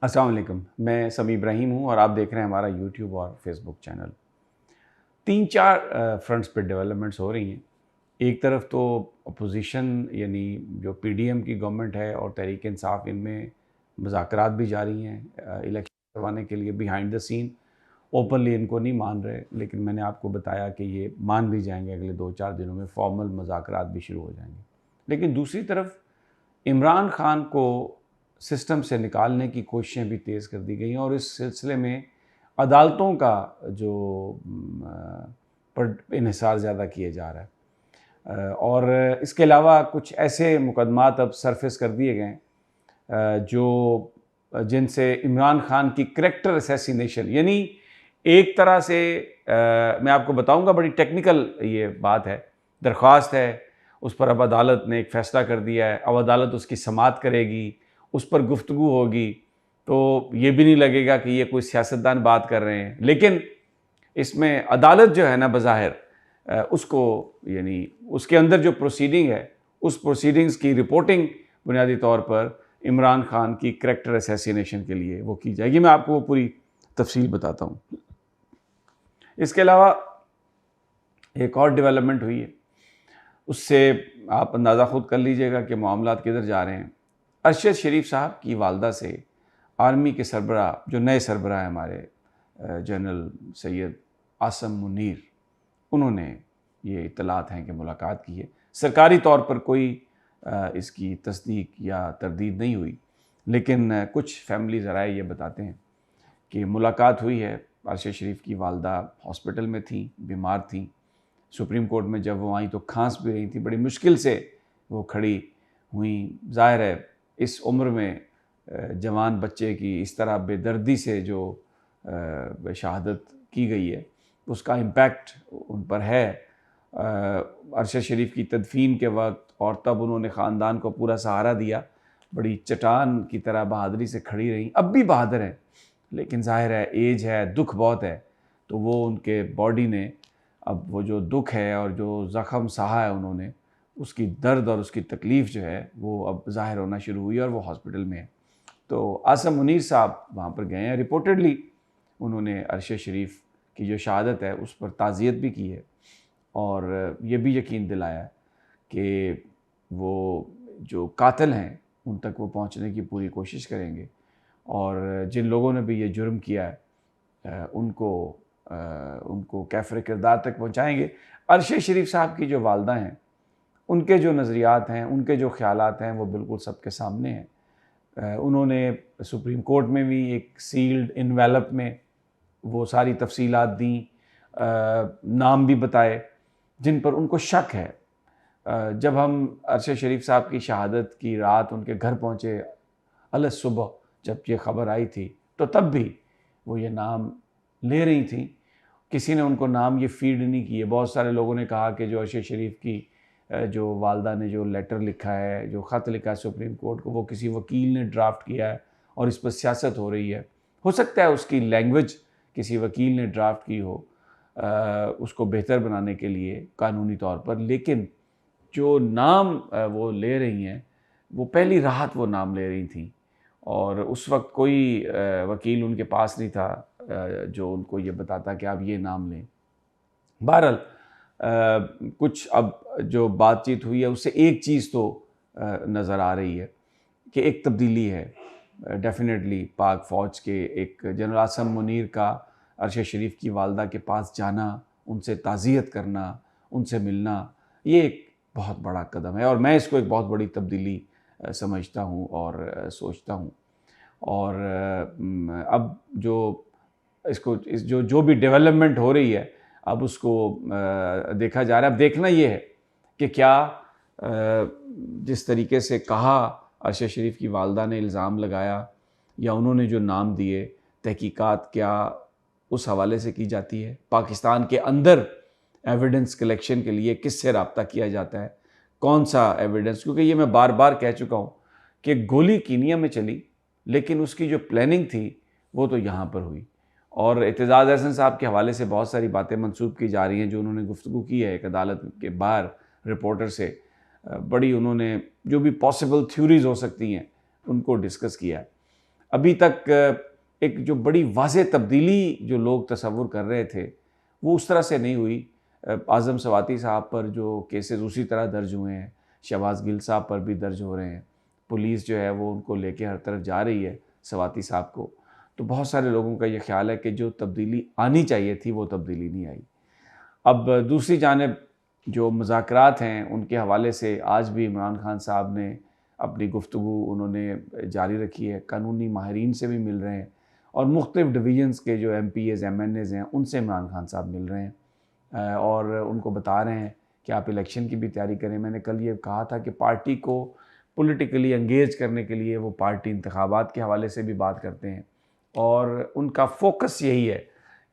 अस्सलाम वालेकुम। मैं समी इब्राहिम हूँ और आप देख रहे हैं हमारा यूट्यूब और फेसबुक चैनल। 3-4 फ्रंट्स पे डेवलपमेंट्स हो रही हैं। एक तरफ तो अपोज़िशन यानी जो पीडीएम की गवर्नमेंट है और तहरीक इंसाफ, इनमें मुज़ाकरात भी जारी हैं इलेक्शन करवाने के लिए बिहाइंड द सीन। ओपनली इनको नहीं मान रहे, लेकिन मैंने आपको बताया कि ये मान भी जाएंगे, अगले 2-4 दिनों में फॉर्मल मुज़ाकरात भी शुरू हो जाएंगे। लेकिन दूसरी तरफ इमरान खान को सिस्टम से निकालने की कोशिशें भी तेज़ कर दी गई हैं और इस सिलसिले में अदालतों का जो पर इन्हिसार ज़्यादा किया जा रहा है। और इसके अलावा कुछ ऐसे मुकदमात अब सरफेस कर दिए गए हैं जो जिनसे इमरान खान की करैक्टर असैसिनेशन, यानी एक तरह से मैं आपको बताऊंगा, बड़ी टेक्निकल ये बात है, दरख्वास्त है, उस पर अब अदालत ने एक फ़ैसला कर दिया है। अब अदालत उसकी समाअत करेगी, उस पर गुफ्तगू होगी, तो ये भी नहीं लगेगा कि ये कोई सियासतदान बात कर रहे हैं। लेकिन इसमें अदालत जो है ना, बज़ाहिर उसको यानी उसके अंदर जो प्रोसीडिंग है, उस प्रोसीडिंग्स की रिपोर्टिंग बुनियादी तौर पर इमरान खान की करैक्टर असैसिनेशन के लिए वो की जाएगी। मैं आपको वो पूरी तफसील बताता हूँ। इसके अलावा एक और डेवलपमेंट हुई है, उससे आप अंदाज़ा ख़ुद कर लीजिएगा कि मामलात किधर जा रहे हैं। अरशद शरीफ साहब की वालदा से आर्मी के सरबराह, जो नए सरबराह हैं हमारे, जनरल सैयद आसम मुनीर, उन्होंने ये इत्तलात हैं कि मुलाकात की है। सरकारी तौर पर कोई इसकी तस्दीक या तरदीद नहीं हुई, लेकिन कुछ फैमिली ज़राए ये बताते हैं कि मुलाकात हुई है। अरशद शरीफ की वालदा हॉस्पिटल में थी, बीमार थी। सुप्रीम कोर्ट में जब वो आई तो खांस भी रही थी, बड़ी मुश्किल से वो खड़ी हुई। ज़ाहिर है इस उम्र में जवान बच्चे की इस तरह बेदर्दी से जो शहादत की गई है, उसका इम्पैक्ट उन पर है। अरशद शरीफ की तदफीन के वक्त और तब उन्होंने ख़ानदान को पूरा सहारा दिया, बड़ी चट्टान की तरह बहादुरी से खड़ी रहीं। अब भी बहादुर हैं, लेकिन ज़ाहिर है एज है, दुख बहुत है, तो वो उनके बॉडी ने अब वो जो दुख है और जो ज़ख़म सहा है उन्होंने, उसकी दर्द और उसकी तकलीफ़ जो है वो अब ज़ाहिर होना शुरू हुई और वो हॉस्पिटल में है। तो आसम मुनीर साहब वहाँ पर गए हैं। रिपोर्टेडली उन्होंने अरशद शरीफ की जो शहादत है उस पर ताज़ियत भी की है और ये भी यकीन दिलाया कि वो जो कातिल हैं उन तक वो पहुँचने की पूरी कोशिश करेंगे और जिन लोगों ने भी ये जुर्म किया है उनको कैफ़र किरदार तक पहुँचाएँगे। अरशद शरीफ साहब की जो वालदा हैं, उनके जो नज़रियात हैं, उनके जो ख़यालात हैं, वो बिल्कुल सबके सामने हैं। उन्होंने सुप्रीम कोर्ट में भी एक सील्ड इन्वेलप में वो सारी तफसीलात दी, नाम भी बताए जिन पर उनको शक है। जब हम अरशद शरीफ साहब की शहादत की रात उनके घर पहुँचे, अलग सुबह जब ये ख़बर आई थी, तो तब भी वो ये नाम ले रही थी। किसी ने उनको नाम ये फ़ीड नहीं किए। बहुत सारे लोगों ने कहा कि जो अरशद शरीफ की जो वालदा ने जो लेटर लिखा है, जो ख़त लिखा है सुप्रीम कोर्ट को, वो किसी वकील ने ड्राफ्ट किया है और इस पर सियासत हो रही है। हो सकता है उसकी लैंग्वेज किसी वकील ने ड्राफ्ट की हो उसको बेहतर बनाने के लिए कानूनी तौर पर, लेकिन जो नाम वो ले रही हैं, वो पहली राहत वो नाम ले रही थी और उस वक्त कोई वकील उनके पास नहीं था जो उनको ये बताता कि आप ये नाम लें। बहरहाल कुछ अब जो बातचीत हुई है उससे एक चीज़ तो नज़र आ रही है कि एक तब्दीली है। डेफ़िनेटली पाक फ़ौज के एक जनरल आसम मुनीर का अरशद शरीफ की वालदा के पास जाना, उनसे ताज़ियत करना, उनसे मिलना, ये एक बहुत बड़ा कदम है और मैं इसको एक बहुत बड़ी तब्दीली समझता हूँ और सोचता हूँ। और अब जो इसको जो भी डेवलपमेंट हो रही है, अब उसको देखा जा रहा है। अब देखना ये है कि क्या जिस तरीके से कहा अरशद शरीफ की वालदा ने इल्ज़ाम लगाया या उन्होंने जो नाम दिए, तहकीकात क्या उस हवाले से की जाती है? पाकिस्तान के अंदर एविडेंस कलेक्शन के लिए किससे रब्ता किया जाता है? कौन सा एविडेंस? क्योंकि ये मैं बार बार कह चुका हूँ कि गोली कीनिया में चली, लेकिन उसकी जो प्लानिंग थी वो तो यहाँ पर हुई। और एतजाज़ अहसन साहब के हवाले से बहुत सारी बातें मंसूब की जा रही हैं, जो उन्होंने गुफ्तगू की है एक अदालत के बाहर रिपोर्टर से। बड़ी उन्होंने जो भी पॉसिबल थ्योरीज़ हो सकती हैं उनको डिस्कस किया है। अभी तक एक जो बड़ी वाज़ेह तब्दीली जो लोग तसव्वुर कर रहे थे वो उस तरह से नहीं हुई। आज़म सवाती साहब पर जो केसेस उसी तरह दर्ज हुए हैं, शहबाज गिल साहब पर भी दर्ज हो रहे हैं। पुलिस जो है वो उनको लेके हर तरफ जा रही है, सवाती साहब को। तो बहुत सारे लोगों का ये ख्याल है कि जो तब्दीली आनी चाहिए थी वो तब्दीली नहीं आई। अब दूसरी जानिब जो मुज़ाकरात हैं उनके हवाले से आज भी इमरान खान साहब ने अपनी गुफ्तगू उन्होंने जारी रखी है, कानूनी माहिरीन से भी मिल रहे हैं और मुख्तलिफ़ डिवीज़न्स के जो MPs MNAs हैं उनसे इमरान खान साहब मिल रहे हैं और उनको बता रहे हैं कि आप इलेक्शन की भी तैयारी करें। मैंने कल ये कहा था कि पार्टी को पॉलिटिकली एंगेज करने के लिए वो पार्टी इंतखाबात के हवाले से भी बात करते हैं और उनका फोकस यही है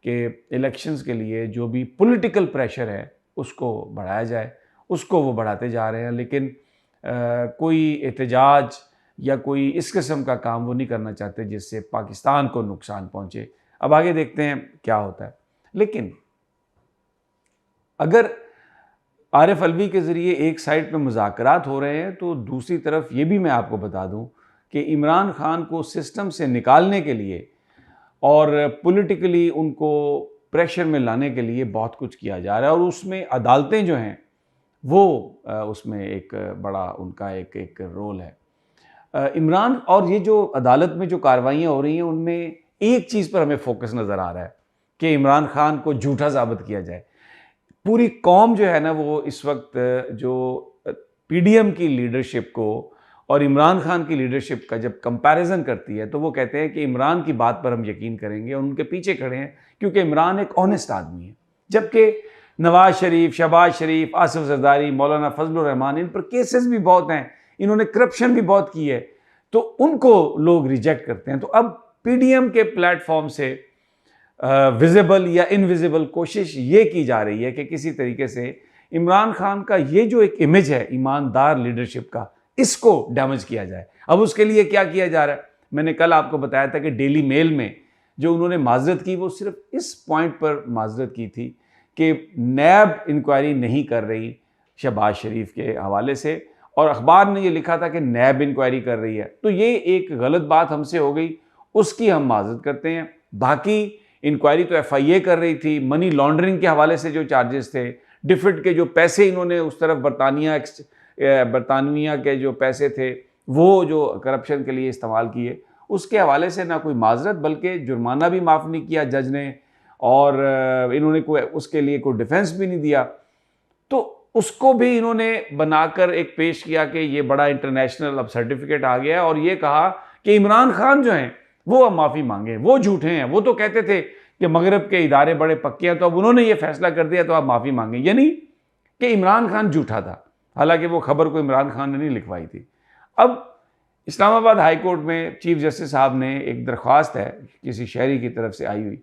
कि इलेक्शंस के लिए जो भी पॉलिटिकल प्रेशर है उसको बढ़ाया जाए, उसको वो बढ़ाते जा रहे हैं। लेकिन कोई एहतजाज या कोई इस किस्म का काम वो नहीं करना चाहते जिससे पाकिस्तान को नुकसान पहुँचे। अब आगे देखते हैं क्या होता है। लेकिन अगर आरिफ अलवी के ज़रिए एक साइड पे मुज़ाकरात हो रहे हैं तो दूसरी तरफ ये भी मैं आपको बता दूं कि इमरान खान को सिस्टम से निकालने के लिए और पॉलिटिकली उनको प्रेशर में लाने के लिए बहुत कुछ किया जा रहा है और उसमें अदालतें जो हैं वो उसमें एक बड़ा उनका एक रोल है। इमरान और ये जो अदालत में जो कार्रवाइयाँ हो रही हैं उनमें एक चीज़ पर हमें फोकस नज़र आ रहा है कि इमरान खान को झूठा साबित किया जाए। पूरी कौम जो है ना वो इस वक्त जो PDM की लीडरशिप को और इमरान खान की लीडरशिप का जब कंपैरिजन करती है तो वो कहते हैं कि इमरान की बात पर हम यकीन करेंगे और उनके पीछे खड़े हैं क्योंकि इमरान एक ऑनेस्ट आदमी है। जबकि नवाज शरीफ, शहबाज शरीफ, आसिफ जरदारी, मौलाना फजलुर रहमान, इन पर केसेस भी बहुत हैं, इन्होंने करप्शन भी बहुत की है, तो उनको लोग रिजेक्ट करते हैं। तो अब PDM के प्लेटफॉर्म से विजिबल या इनविजिबल कोशिश ये की जा रही है कि किसी तरीके से इमरान खान का ये जो एक इमेज है ईमानदार लीडरशिप का, इसको डैमेज किया जाए। अब उसके लिए क्या किया जा रहा है, मैंने कल आपको बताया था कि डेली मेल में जो उन्होंने माजरत की वो सिर्फ इस पॉइंट पर माजरत की थी कि नैब इंक्वायरी नहीं कर रही शहबाज शरीफ के हवाले से और अखबार ने ये लिखा था कि नैब इंक्वायरी कर रही है। तो ये एक गलत बात हमसे हो गई, उसकी हम माजरत करते हैं। बाकी इंक्वायरी तो FIA कर रही थी, मनी लॉन्ड्रिंग के हवाले से जो चार्जेस थे, डिफिट के जो पैसे इन्होंने उस तरफ बरतानिया के जो पैसे थे वो जो करप्शन के लिए इस्तेमाल किए, उसके हवाले से ना कोई माजरत बल्कि जुर्माना भी माफ़ नहीं किया जज ने और इन्होंने कोई उसके लिए कोई डिफेंस भी नहीं दिया। तो उसको भी इन्होंने बनाकर एक पेश किया कि ये बड़ा इंटरनेशनल अब सर्टिफिकेट आ गया है और ये कहा कि इमरान खान जो हैं वो अब माफ़ी मांगे, वो झूठे हैं। वो तो कहते थे कि मगरब के इदारे बड़े पक्के हैं, तो अब उन्होंने ये फैसला कर दिया तो आप माफ़ी मांगे, यानी कि इमरान खान झूठा था। हालांकि वो खबर को इमरान खान ने नहीं लिखवाई थी। अब इस्लामाबाद हाई कोर्ट में चीफ जस्टिस साहब ने एक दरख्वास्त है किसी शहरी की तरफ से आई हुई,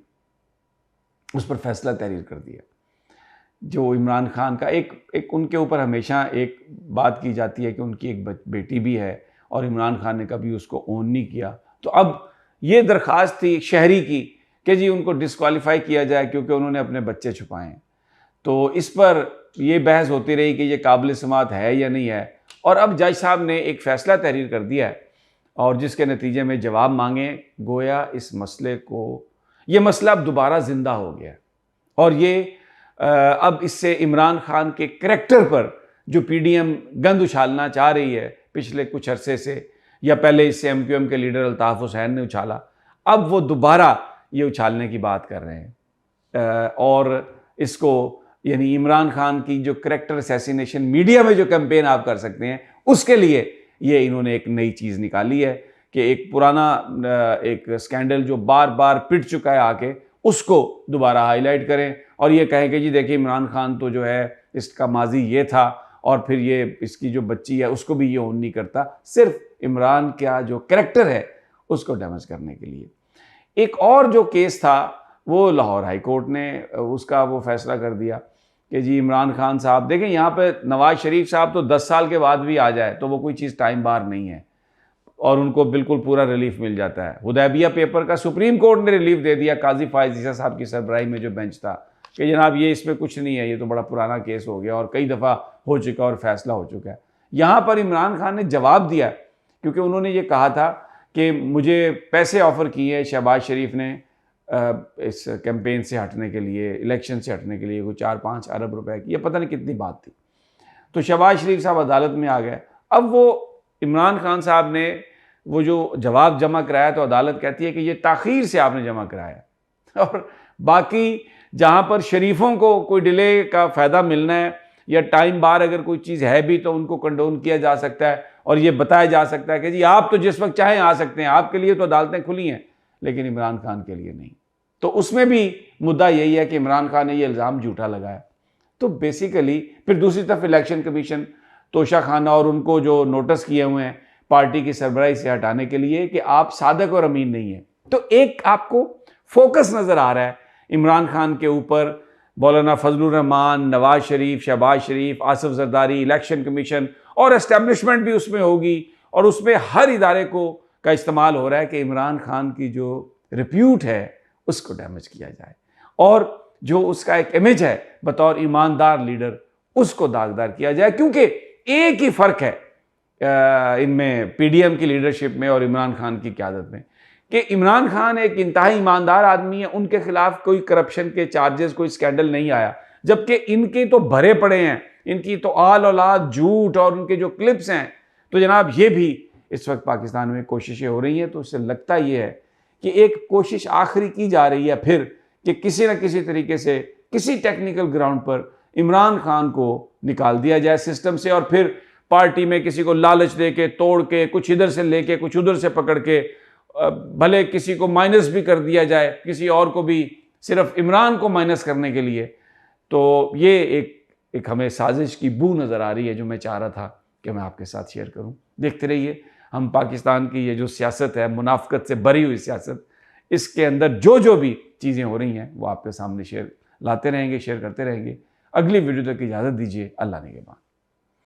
उस पर फैसला तहरीर कर दिया। जो इमरान खान का एक उनके ऊपर हमेशा एक बात की जाती है कि उनकी एक बेटी भी है और इमरान खान ने कभी उसको ओन नहीं किया। तो अब ये दरख्वास्त थी शहरी की कि जी उनको डिस्क्वालीफाई किया जाए क्योंकि उन्होंने अपने बच्चे छुपाए हैं। तो इस पर यह बहस होती रही कि ये काबिल समात है या नहीं है और अब जज साहब ने एक फ़ैसला तहरीर कर दिया है और जिसके नतीजे में जवाब मांगे। गोया इस मसले को, ये मसला अब दोबारा ज़िंदा हो गया और ये अब इससे इमरान खान के करैक्टर पर जो PDM गंद उछालना चाह रही है पिछले कुछ अरसे से, या पहले इससे MQM के लीडर अल्ताफ़ हुसैन ने उछाला, अब वो दोबारा ये उछालने की बात कर रहे हैं और इसको यानी इमरान खान की जो करैक्टर असैसिनेशन मीडिया में जो कैंपेन आप कर सकते हैं उसके लिए ये इन्होंने एक नई चीज़ निकाली है कि एक पुराना एक स्कैंडल जो बार बार पिट चुका है आके, उसको दोबारा हाईलाइट करें और ये कहें कि जी देखिए इमरान खान तो जो है इसका माजी ये था और फिर ये इसकी जो बच्ची है उसको भी ये ओन नहीं करता, सिर्फ इमरान का जो करैक्टर है उसको डैमेज करने के लिए। एक और जो केस था वो लाहौर हाई कोर्ट ने उसका वो फैसला कर दिया कि जी इमरान खान साहब, देखें यहाँ पे नवाज शरीफ साहब तो 10 साल के बाद भी आ जाए तो वो कोई चीज़ टाइम बार नहीं है और उनको बिल्कुल पूरा रिलीफ मिल जाता है। हुदैबिया पेपर का सुप्रीम कोर्ट ने रिलीफ दे दिया काजी फायज ईसा साहब की सरबराही में जो बेंच था कि जनाब ये इसमें कुछ नहीं है, ये तो बड़ा पुराना केस हो गया और कई दफ़ा हो चुका और फैसला हो चुका है। यहाँ पर इमरान खान ने जवाब दिया क्योंकि उन्होंने ये कहा था कि मुझे पैसे ऑफ़र किए शहबाज शरीफ ने इस कैंपेन से हटने के लिए, इलेक्शन से हटने के लिए, कोई 4-5 अरब रुपए की, ये पता नहीं कितनी बात थी। तो शहबाज शरीफ साहब अदालत में आ गए। अब वो इमरान खान साहब ने वो जो जवाब जमा कराया तो अदालत कहती है कि ये ताख़ीर से आपने जमा कराया और बाकी जहाँ पर शरीफों को कोई डिले का फ़ायदा मिलना है या टाइम बार अगर कोई चीज़ है भी तो उनको कंडोन किया जा सकता है और ये बताया जा सकता है कि जी आप तो जिस वक्त चाहें आ सकते हैं, आपके लिए तो अदालतें खुली हैं, लेकिन इमरान खान के लिए नहीं। तो उसमें भी मुद्दा यही है कि इमरान खान ने ये इल्ज़ाम झूठा लगाया। तो बेसिकली फिर दूसरी तरफ इलेक्शन कमीशन तोशा खाना और उनको जो नोटिस किए हुए हैं पार्टी की सरबराही से हटाने के लिए कि आप सादिक और अमीन नहीं हैं। तो एक आपको फोकस नज़र आ रहा है इमरान खान के ऊपर, मौलाना फजलुर रहमान, नवाज शरीफ, शहबाज शरीफ, आसिफ जरदारी, इलेक्शन कमीशन और एस्टेब्लिशमेंट भी उसमें होगी और उसमें हर इदारे का इस्तेमाल हो रहा है कि इमरान खान की जो रिप्यूट है उसको डैमेज किया जाए और जो उसका एक इमेज है बतौर ईमानदार लीडर उसको दागदार किया जाए। क्योंकि एक ही फ़र्क है इनमें, पीडीएम की लीडरशिप में और इमरान खान की क़यादत में, कि इमरान खान एक इंतहाई ईमानदार आदमी है, उनके खिलाफ कोई करप्शन के चार्जेस, कोई स्कैंडल नहीं आया, जबकि इनके तो भरे पड़े हैं, इनकी तो आल औलाद झूठ और उनके जो क्लिप्स हैं। तो जनाब ये भी इस वक्त पाकिस्तान में कोशिशें हो रही हैं। तो उससे लगता ये है कि एक कोशिश आखिरी की जा रही है फिर कि किसी न किसी तरीके से किसी टेक्निकल ग्राउंड पर इमरान खान को निकाल दिया जाए सिस्टम से और फिर पार्टी में किसी को लालच दे के, तोड़ के, कुछ इधर से लेके कुछ उधर से पकड़ के, भले किसी को माइनस भी कर दिया जाए, किसी और को भी, सिर्फ इमरान को माइनस करने के लिए। तो ये एक हमें साजिश की बू नज़र आ रही है जो मैं चाह रहा था कि मैं आपके साथ शेयर करूं। देखते रहिए, हम पाकिस्तान की ये जो सियासत है, मुनाफकत से भरी हुई सियासत, इसके अंदर जो भी चीज़ें हो रही हैं वो आपके सामने लाते रहेंगे, शेयर करते रहेंगे। अगली वीडियो तक इजाज़त दीजिए। अल्लाह ने के बाद।